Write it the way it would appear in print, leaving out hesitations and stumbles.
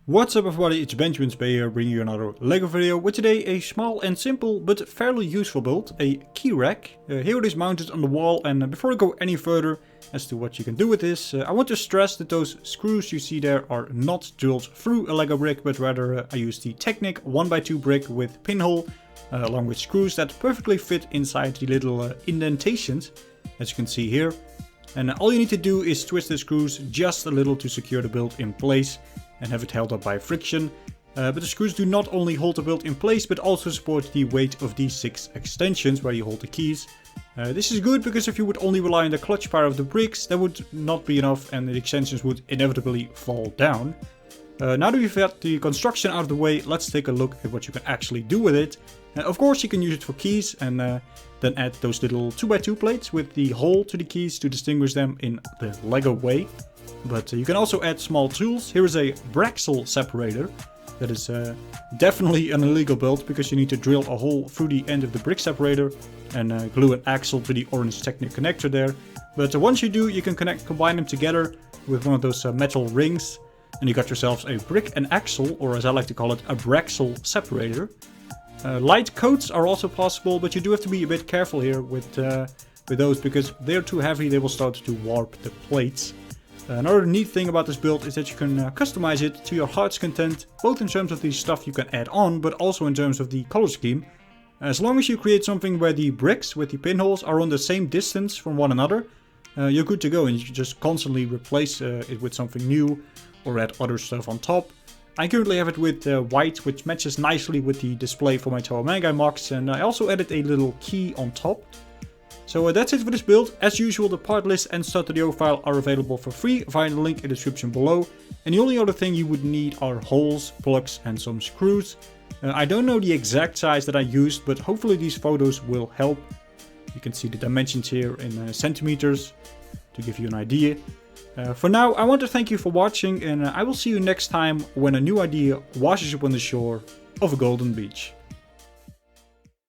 What's up everybody, it's Benjamin Spay here, bringing you another LEGO video with today a small and simple but fairly useful build, a key rack. Here it is mounted on the wall, and before I go any further as to what you can do with this, I want to stress that those screws you see there are not drilled through a LEGO brick, but rather I use the Technic 1x2 brick with pinhole, along with screws that perfectly fit inside the little indentations, as you can see here. And all you need to do is twist the screws just a little to secure the build in place and have it held up by friction. But the screws do not only hold the build in place, but also support the weight of these 6 extensions where you hold the keys. This is good because if you would only rely on the clutch power of the bricks, that would not be enough and the extensions would inevitably fall down. Now that we've got the construction out of the way, let's take a look at what you can actually do with it. Of course you can use it for keys and then add those little 2x2 plates with the hole to the keys to distinguish them in the LEGO way. But you can also add small tools. Here is a Braxel separator. That is definitely an illegal build because you need to drill a hole through the end of the brick separator and glue an axle to the orange Technic connector there. But once you do, you can combine them together with one of those metal rings, and you got yourselves a brick and axle, or as I like to call it, a Braxel separator. Light coats are also possible, but you do have to be a bit careful here with those because they're too heavy. They will start to warp the plates. Another neat thing about this build is that you can customize it to your heart's content, both in terms of the stuff you can add on, but also in terms of the color scheme. As long as you create something where the bricks with the pinholes are on the same distance from one another, you're good to go, and you can just constantly replace it with something new or add other stuff on top. I currently have it with white, which matches nicely with the display for my Tower Mangai mocks, and I also added a little key on top. So that's it for this build. As usual, the part list and start.io file are available for free via the link in the description below. And the only other thing you would need are holes, plugs and some screws. I don't know the exact size that I used, but hopefully these photos will help. You can see the dimensions here in centimeters to give you an idea. For now, I want to thank you for watching, and I will see you next time when a new idea washes up on the shore of a golden beach.